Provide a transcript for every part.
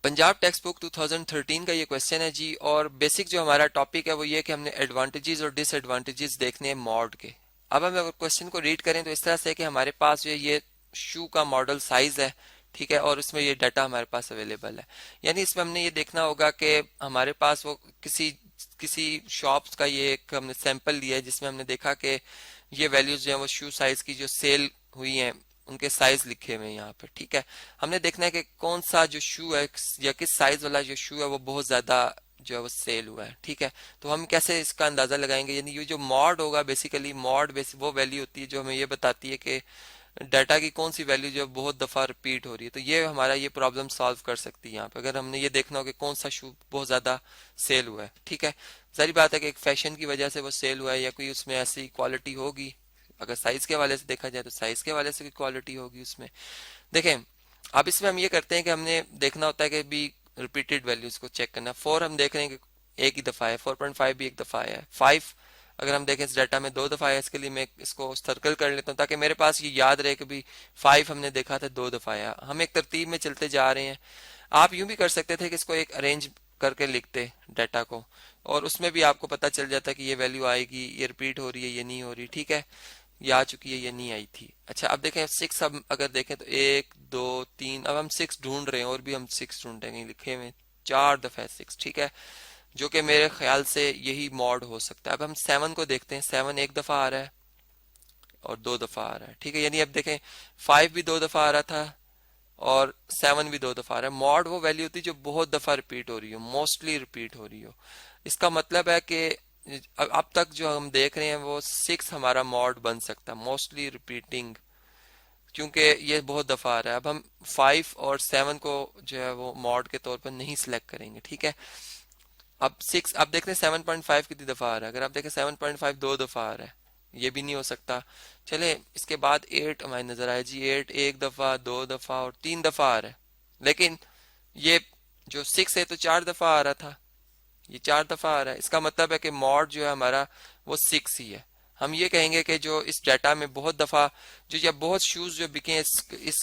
Punjab text book 2013 का ये question है जी। और बेसिक जो हमारा टॉपिक है वो ये कि हमने एडवांटेजेस और डिसएडवांटेजेस देखने हैं मॉड के। अब हम अगर क्वेश्चन को रीड करें तो इस तरह से है कि हमारे पास जो है ये शू का मॉडल साइज है, ठीक है, और उसमें ये डाटा हमारे पास अवेलेबल है। यानी इसमें हमने ये देखना होगा कि हमारे पास वो किसी किसी शॉप्स का ये एक हमने सैंपल लिया है जिसमें हमने देखा कि ये वैल्यूज जो है वो शू साइज की जो सेल हुई हैं उनके साइज लिखे हुए हैं यहाँ पर, ठीक है। हमने देखना है कि कौन सा जो शू है या किस साइज वाला जो शू है वो बहुत ज्यादा जो है वो सेल हुआ है, ठीक है। तो हम कैसे इसका अंदाजा लगाएंगे, यानी ये जो मॉड होगा बेसिकली मॉड वो वैल्यू होती है जो हमें ये बताती है कि डाटा की कौन सी वैल्यू जो है बहुत दफा रिपीट हो रही है। तो ये हमारा ये प्रॉब्लम सॉल्व कर सकती है यहाँ पे, अगर हमने ये देखना हो कि कौन सा शू बहुत ज्यादा सेल हुआ है, ठीक है। सारी बात है कि एक फैशन की वजह से वो सेल हुआ है या कोई उसमें ऐसी क्वालिटी होगी। अगर साइज के हवाले से देखा जाए तो साइज के हवाले से कोई क्वालिटी होगी उसमें। देखें, अब इसमें हम ये करते हैं कि हमने देखना होता है कि भी रिपीटेड वैल्यूज को चेक करना। 4 हम देख रहे हैं कि एक ही दफा है, 4.5 भी एक दफा है, 5 अगर हम देखें इस डाटा में 2 दफा है। इसके लिए मैं इसको सर्कल कर लेता हूँ ताकि मेरे पास ये याद रहे कि भी 5 हमने देखा था 2 दफा है। हम एक तरतीब में चलते जा रहे हैं। आप यूं भी कर सकते थे कि इसको एक अरेंज करके लिखते डाटा को, और उसमें भी आपको पता चल जाता कि ये वैल्यू आएगी, ये रिपीट हो रही है, ये नहीं हो रही, ठीक है, ये आ चुकी है, ये नहीं आई थी। अच्छा, अब देखें 6, अब अगर देखें तो 1 2 3, अब हम 6 ढूंढ रहे हैं और भी हम 6 ढूंढेंगे, लिखे हुए 4 दफा 6, ठीक है, जो कि मेरे ख्याल से यही मॉड हो सकता है। अब हम 7 को देखते हैं, 7 एक दफा आ रहा है और 2 दफा आ रहा है, ठीक है। यानी अब देखें 5 भी 2 दफा आ रहा था और 7 भी 2 दफा आ रहा है। मॉड वो वैल्यू होती है जो बहुत दफा रिपीट हो रही हो, मोस्टली रिपीट हो रही हो। इसका मतलब है कि अब तक जो हम देख रहे हैं वो 6 हमारा मॉड बन सकता है, मोस्टली रिपीटिंग, क्योंकि ये बहुत दफा आ रहा है। अब हम 5 और 7 को जो है वो मॉड के तौर पर नहीं सिलेक्ट करेंगे, ठीक है। अब 6, अब देखते हैं 7.5 कितनी दफा आ रहा है। अगर आप देखें 7.5 2 दफा आ रहा है, ये भी नहीं हो सकता। चले इसके बाद 8 हमारी नजर आए जी, 8 एक दफा, 2 दफा और 3 दफा आ रहा है। लेकिन ये जो 6 है तो 4 दफा आ रहा था, ये 4 दफा आ रहा है। इसका मतलब है कि मॉड जो है हमारा वो 6 ही है। हम ये कहेंगे कि जो इस डाटा में बहुत दफा जो या बहुत शूज जो बिके हैं इस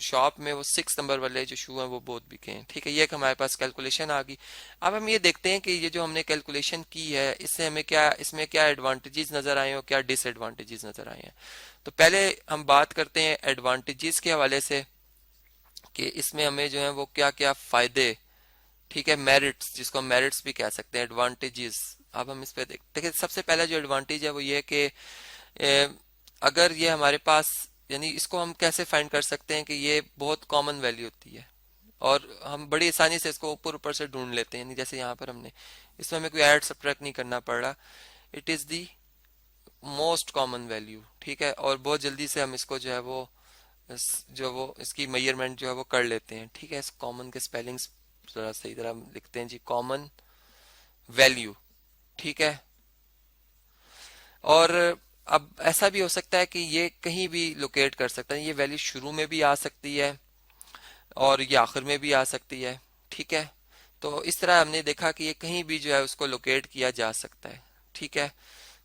शॉप में, वो 6 नंबर वाले जो शू हैं वो बहुत बिके हैं, ठीक है। ये एक हमारे पास कैलकुलेशन आ गई। अब हम ये देखते हैं कि ये जो हमने कैलकुलेशन की है इससे हमें क्या, इसमें क्या एडवांटेजेस नजर आए और क्या डिसएडवांटेजेस नजर आए हैं। तो पहले हम बात करते हैं एडवांटेजेस के हवाले से कि इसमें हमें जो है वो क्या क्या फायदे, ठीक है, मेरिट्स, जिसको हम मेरिट्स भी कह सकते हैं, एडवांटेजेस। अब हम इस पे देखिए, सबसे पहला जो एडवांटेज है वो ये है कि अगर ये हमारे पास, यानी इसको हम कैसे फाइंड कर सकते हैं कि ये बहुत कॉमन वैल्यू होती है और हम बड़ी आसानी से इसको ऊपर ऊपर से ढूंढ लेते हैं। यानी जैसे यहाँ पर हमने, इसमें हमें कोई ऐड सब्ट्रैक्ट नहीं करना पड़ रहा, it is the most common value, ठीक है। और बहुत जल्दी से हम इसको जो है वो जो वो इसकी मेजरमेंट जो है वो कर लेते हैं, ठीक है। इस कॉमन के स्पेलिंग्स जरा सही तरह लिखते हैं जी, कॉमन वैल्यू, ठीक है। और अब ऐसा भी हो सकता है कि ये कहीं भी लोकेट कर सकता है, ये वैल्यू शुरू में भी आ सकती है और ये आखिर में भी आ सकती है, ठीक है। तो इस तरह हमने देखा कि ये कहीं भी जो है उसको लोकेट किया जा सकता है, ठीक है।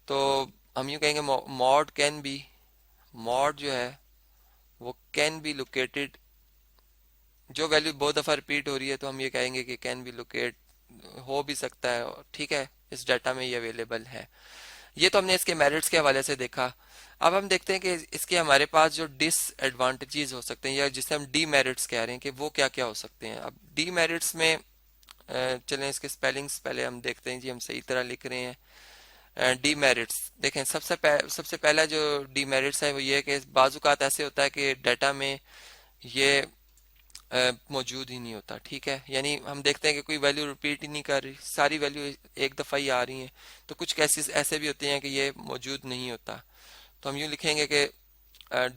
तो हम यूं कहेंगे मॉड कैन बी, मॉड जो है वो कैन बी लोकेटेड, जो वैल्यू बहुत दफा रिपीट हो रही है तो हम ये कहेंगे कि कैन बी लोकेट, हो भी सकता है, ठीक है, इस डाटा में ये अवेलेबल है। ये तो हमने इसके मेरिट्स के हवाले से देखा। अब हम देखते हैं कि इसके हमारे पास जो डिसएडवांटेजेस हो सकते हैं या जिसे हम डीमेरिट्स कह रहे हैं कि वो क्या क्या हो सकते हैं। अब डीमेरिट्स में चलें इसके स्पेलिंग्स पहले हम देखते हैं जी, हम सही तरह लिख रहे हैं। डीमेरिट्स देखें, सबसे पहला जो डीमेरिट्स है वो ये है कि बाजुकात ऐसे होता है कि डाटा में ये मौजूद ही नहीं होता, ठीक है। यानी हम देखते हैं कि कोई वैल्यू रिपीट ही नहीं कर रही, सारी वैल्यू एक दफा ही आ रही हैं। तो कुछ केसेस ऐसे भी होते हैं कि ये मौजूद नहीं होता। तो हम यूं लिखेंगे कि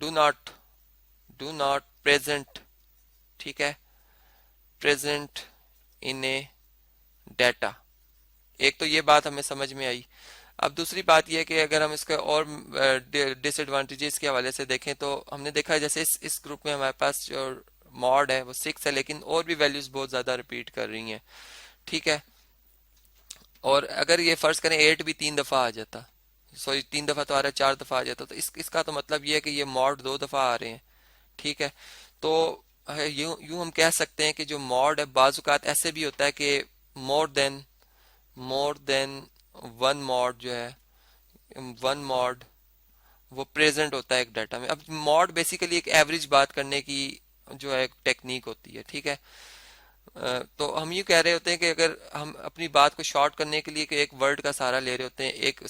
डू नॉट प्रेजेंट, ठीक है, प्रेजेंट इन ए डाटा। एक तो ये बात हमें समझ में आई। अब दूसरी बात यह है कि अगर हम इसके और डिसएडवांटेजेस के हवाले से देखें तो हमने देखा है जैसे इस ग्रुप में हमारे पास जो मॉड है वो 6 है, लेकिन और भी वैल्यूज बहुत ज्यादा रिपीट कर रही हैं, ठीक है। और अगर ये फर्ज करें 8 भी 3 दफा आ जाता, सॉरी 3 दफा तो आ रहा है, 4 दफा आ जाता, तो इसका तो मतलब ये है कि ये मॉड 2 दफा आ रहे हैं, ठीक है। तो यूं यूं हम कह सकते हैं कि जो मॉड है बाज़ औक़ात ऐसे भी होता है कि मोर देन वन मॉड जो है, वन मॉड वो प्रेजेंट होता है एक डाटा में। अब मॉड बेसिकली एक एवरेज बात करने की जो है टेक्निक होती है, ठीक है। तो हम ये कह रहे होते हैं कि अगर हम अपनी बात को शॉर्ट करने के लिए कि एक वर्ड का सहारा ले रहे होते हैं, एक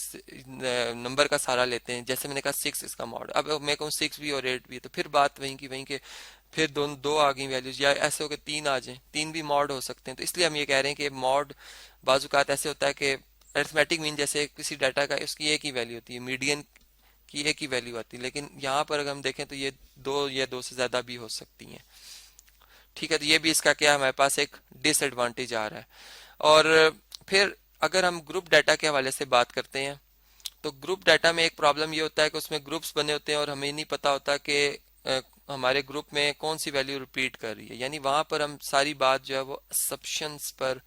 नंबर का सहारा लेते हैं, जैसे मैंने कहा 6 इसका मॉड, अब मैं कहूँ 6 भी और 8 भी, तो फिर बात वहीं की वहीं के फिर दो आ गई वैल्यूज, या ऐसे हो के 3 आ जाए, 3 भी मॉड हो सकते हैं। तो इसलिए हम ये कह रहे हैं कि मॉड बाजुकात ऐसे होता है कि अरिथमेटिक मीन जैसे किसी डाटा का उसकी एक ही वैल्यू होती है, मीडियन की एक ही वैल्यू आती है, लेकिन यहाँ पर अगर हम देखें तो ये दो या दो से ज्यादा भी हो सकती हैं, ठीक है। तो ये भी इसका क्या हमारे पास एक डिसएडवांटेज आ रहा है। और फिर अगर हम ग्रुप डाटा के हवाले से बात करते हैं तो ग्रुप डाटा में एक प्रॉब्लम ये होता है कि उसमें ग्रुप्स बने होते हैं और हमें नहीं पता होता कि हमारे ग्रुप में कौन सी वैल्यू रिपीट कर रही है, यानी वहां पर हम सारी बात जो है वो असम्पशंस पर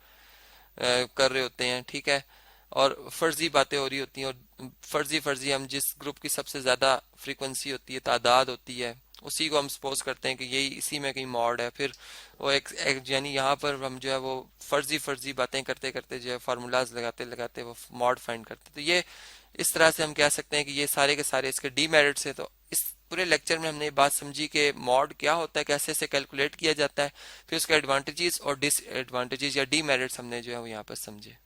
कर रहे होते हैं, ठीक है। और फर्जी बातें हो रही होती हैं, और फर्जी फर्जी हम जिस ग्रुप की सबसे ज्यादा फ्रीक्वेंसी होती है, तादाद होती है, उसी को हम सपोज करते हैं कि यही इसी में कहीं मॉड है। फिर वो एक यानी यहाँ पर हम जो है वो फर्जी फर्जी बातें करते करते जो है फार्मूलाज लगाते लगाते वो मॉड फाइंड करते। तो ये इस तरह से हम कह सकते हैं कि ये सारे के सारे इसके डीमेरिट्स हैं। तो इस पूरे लेक्चर में हमने ये बात समझी कि मॉड क्या होता है, कैसे इसे कैलकुलेट किया जाता है, फिर उसके एडवांटेजेस और डिसएडवांटेजेस या डीमेरिट्स हमने जो है वो यहाँ पर समझे।